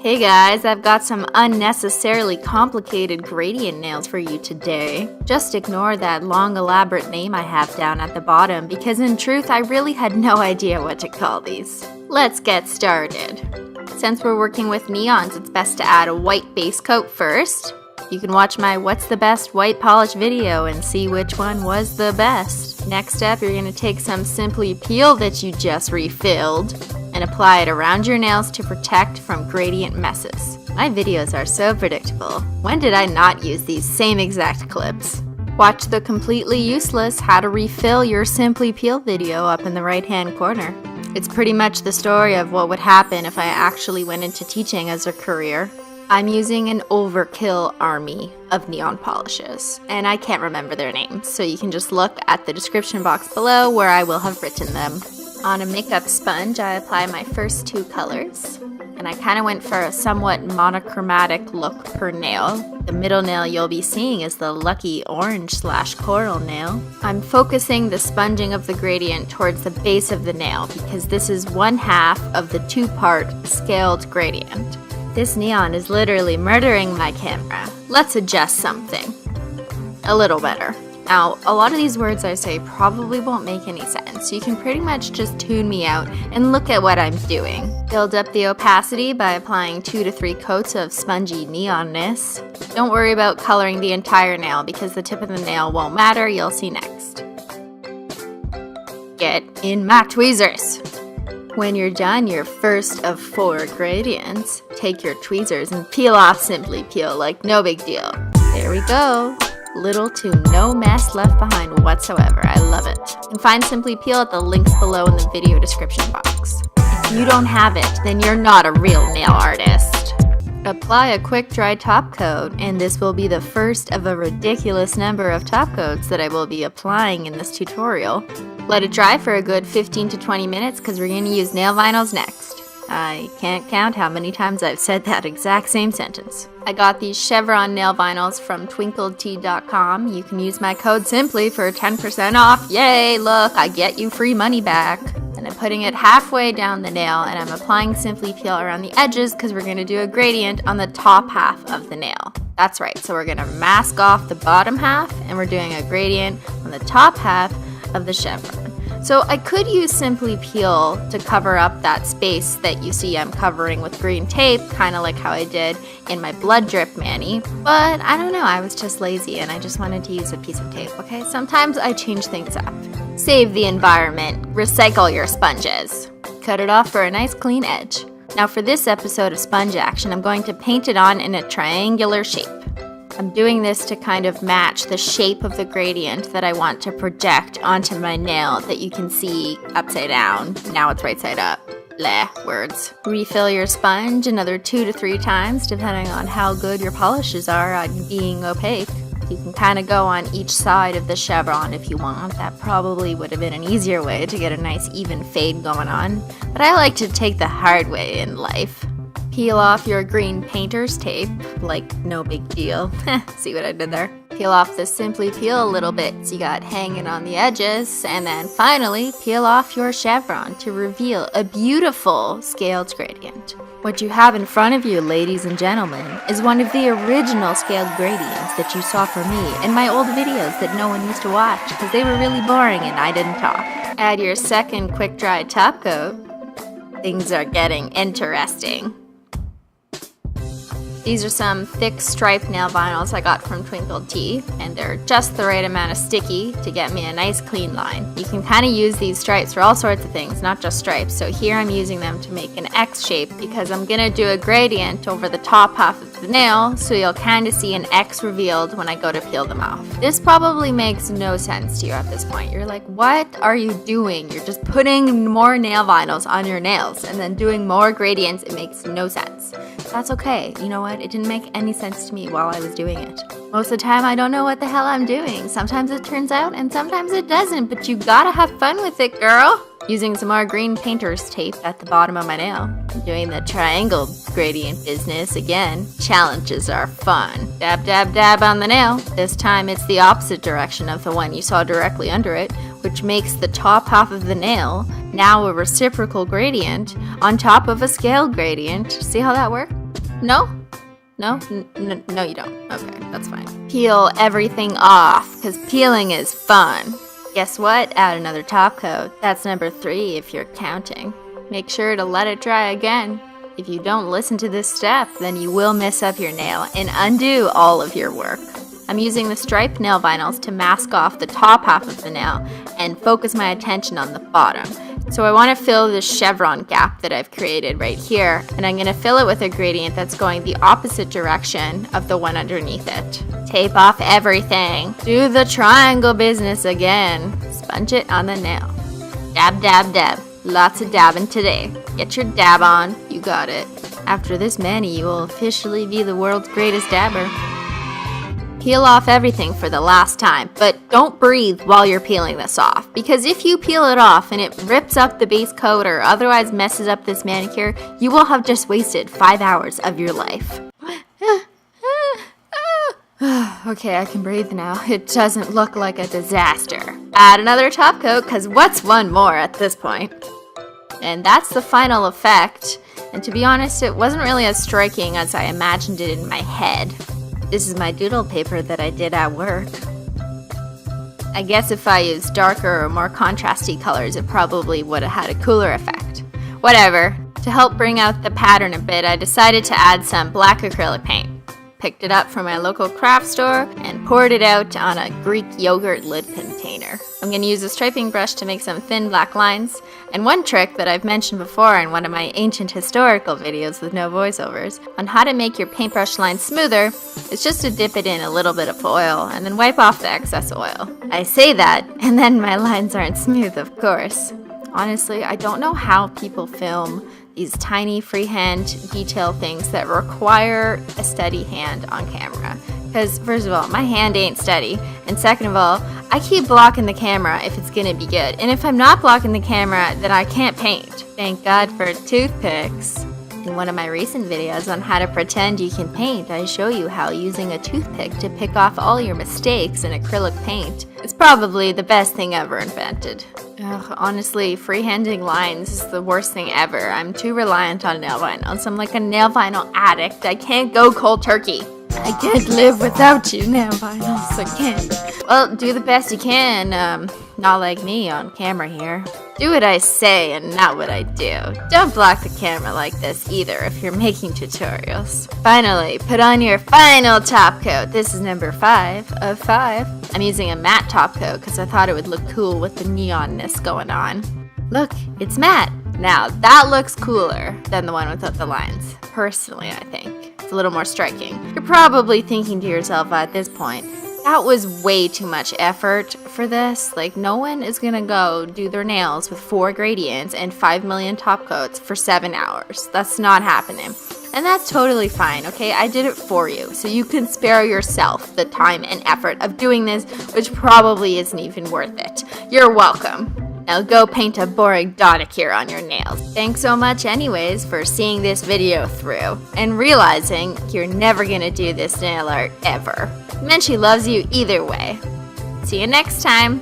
Hey guys, I've got some unnecessarily complicated gradient nails for you today. Just ignore that long elaborate name I have down at the bottom because in truth I really had no idea what to call these. Let's get started. Since we're working with neons, it's best to add a white base coat first. You can watch my What's the Best White Polish video and see which one was the best. Next up, you're going to take some Simply Peel that you just refilled and apply it around your nails to protect from gradient messes. My videos are so predictable. When did I not use these same exact clips? Watch the completely useless How to Refill Your Simply Peel video up in the right-hand corner. It's pretty much the story of what would happen if I actually went into teaching as a career. I'm using an overkill army of neon polishes, and I can't remember their names, so you can just look at the description box below where I will have written them. On a makeup sponge, I apply my first two colors, and I kind of went for a somewhat monochromatic look per nail. The middle nail you'll be seeing is the lucky orange/coral nail. I'm focusing the sponging of the gradient towards the base of the nail because this is one half of the two-part scaled gradient. This neon is literally murdering my camera. Let's adjust something a little better. Now, a lot of these words I say probably won't make any sense, so you can pretty much just tune me out and look at what I'm doing. Build up the opacity by applying 2 to 3 coats of spongy neonness. Don't worry about coloring the entire nail because the tip of the nail won't matter, you'll see next. Get in my tweezers. When you're done your first of 4 gradients, take your tweezers and peel off Simply Peel like no big deal. There we go. Little to no mess left behind whatsoever. I love it. You can find Simply Peel at the links below in the video description box. If you don't have it, then you're not a real nail artist. Apply a quick dry top coat, and this will be the first of a ridiculous number of top coats that I will be applying in this tutorial. Let it dry for a good 15 to 20 minutes because we're going to use nail vinyls next. I can't count how many times I've said that exact same sentence. I got these chevron nail vinyls from twinkledtea.com. You can use my code SIMPLY for 10% off. Yay, look, I get you free money back. And I'm putting it halfway down the nail and I'm applying Simply Peel around the edges because we're going to do a gradient on the top half of the nail. That's right, so we're going to mask off the bottom half and we're doing a gradient on the top half of the chevron. So I could use Simply Peel to cover up that space that you see I'm covering with green tape, kind of like how I did in my blood drip mani, but I don't know, I was just lazy and I just wanted to use a piece of tape, okay? Sometimes I change things up. Save the environment, recycle your sponges. Cut it off for a nice clean edge. Now for this episode of Sponge Action, I'm going to paint it on in a triangular shape. I'm doing this to kind of match the shape of the gradient that I want to project onto my nail that you can see upside down. Now it's right side up. Bleh, words. Refill your sponge another 2 to 3 times depending on how good your polishes are at being opaque. You can kind of go on each side of the chevron if you want. That probably would have been an easier way to get a nice even fade going on. But I like to take the hard way in life. Peel off your green painter's tape, like no big deal. See what I did there? Peel off the Simply Peel little bits you got hanging on the edges, and then finally peel off your chevron to reveal a beautiful scaled gradient. What you have in front of you, ladies and gentlemen, is one of the original scaled gradients that you saw from me in my old videos that no one used to watch because they were really boring and I didn't talk. Add your second quick dry top coat. Things are getting interesting. These are some thick striped nail vinyls I got from Twinkled Tea, and they're just the right amount of sticky to get me a nice clean line. You can kind of use these stripes for all sorts of things, not just stripes. So here I'm using them to make an X shape because I'm going to do a gradient over the top half of the nail, so you'll kind of see an X revealed when I go to peel them off. This probably makes no sense to you at this point. You're like, what are you doing? You're just putting more nail vinyls on your nails and then doing more gradients. It makes no sense. That's okay. You know what? It didn't make any sense to me while I was doing it. Most of the time, I don't know what the hell I'm doing. Sometimes it turns out and sometimes it doesn't, but you gotta have fun with it, girl. Using some more green painter's tape at the bottom of my nail. I'm doing the triangle gradient business again. Challenges are fun. Dab, dab, dab on the nail. This time it's the opposite direction of the one you saw directly under it, which makes the top half of the nail now a reciprocal gradient on top of a scaled gradient. See how that works? No? No? No, you don't. Okay, that's fine. Peel everything off, because peeling is fun. Guess what? Add another top coat. That's number 3 if you're counting. Make sure to let it dry again. If you don't listen to this step, then you will mess up your nail and undo all of your work. I'm using the striped nail vinyls to mask off the top half of the nail and focus my attention on the bottom. So I want to fill this chevron gap that I've created right here, and I'm going to fill it with a gradient that's going the opposite direction of the one underneath it. Tape off everything. Do the triangle business again. Sponge it on the nail. Dab, dab, dab. Lots of dabbing today. Get your dab on. You got it. After this mani, you will officially be the world's greatest dabber. Peel off everything for the last time, but don't breathe while you're peeling this off, because if you peel it off and it rips up the base coat or otherwise messes up this manicure, you will have just wasted 5 hours of your life. Okay, I can breathe now. It doesn't look like a disaster. Add another top coat, because what's one more at this point? And that's the final effect. And to be honest, it wasn't really as striking as I imagined it in my head. This is my doodle paper that I did at work. I guess if I used darker or more contrasty colors, it probably would have had a cooler effect. Whatever. To help bring out the pattern a bit, I decided to add some black acrylic paint. Picked it up from my local craft store and poured it out on a Greek yogurt lid container. I'm going to use a striping brush to make some thin black lines. And one trick that I've mentioned before in one of my ancient historical videos with no voiceovers on how to make your paintbrush line smoother is just to dip it in a little bit of oil and then wipe off the excess oil. I say that, and then my lines aren't smooth, of course. Honestly, I don't know how people film these tiny freehand detail things that require a steady hand on camera. Because first of all, my hand ain't steady, and second of all, I keep blocking the camera if it's gonna be good. And if I'm not blocking the camera, then I can't paint. Thank God for toothpicks. In one of my recent videos on how to pretend you can paint, I show you how using a toothpick to pick off all your mistakes in acrylic paint is probably the best thing ever invented. Ugh, honestly, freehanding lines is the worst thing ever. I'm too reliant on nail vinyls. I'm like a nail vinyl addict. I can't go cold turkey. I can't live without you, nail vinyls. I can't. Well, do the best you can. Not like me on camera here. Do what I say and not what I do. Don't block the camera like this either if you're making tutorials. Finally, put on your final top coat. This is number 5 of 5. I'm using a matte top coat because I thought it would look cool with the neonness going on. Look, it's matte. Now, that looks cooler than the one without the lines. Personally, I think. It's a little more striking. You're probably thinking to yourself at this point, that was way too much effort for this. Like, no one is gonna go do their nails with 4 gradients and 5 million top coats for 7 hours. That's not happening. And that's totally fine, okay? I did it for you, so you can spare yourself the time and effort of doing this, which probably isn't even worth it. You're welcome. Now go paint a boring donicure on your nails. Thanks so much anyways for seeing this video through and realizing you're never gonna do this nail art ever. Menchie loves you either way. See you next time.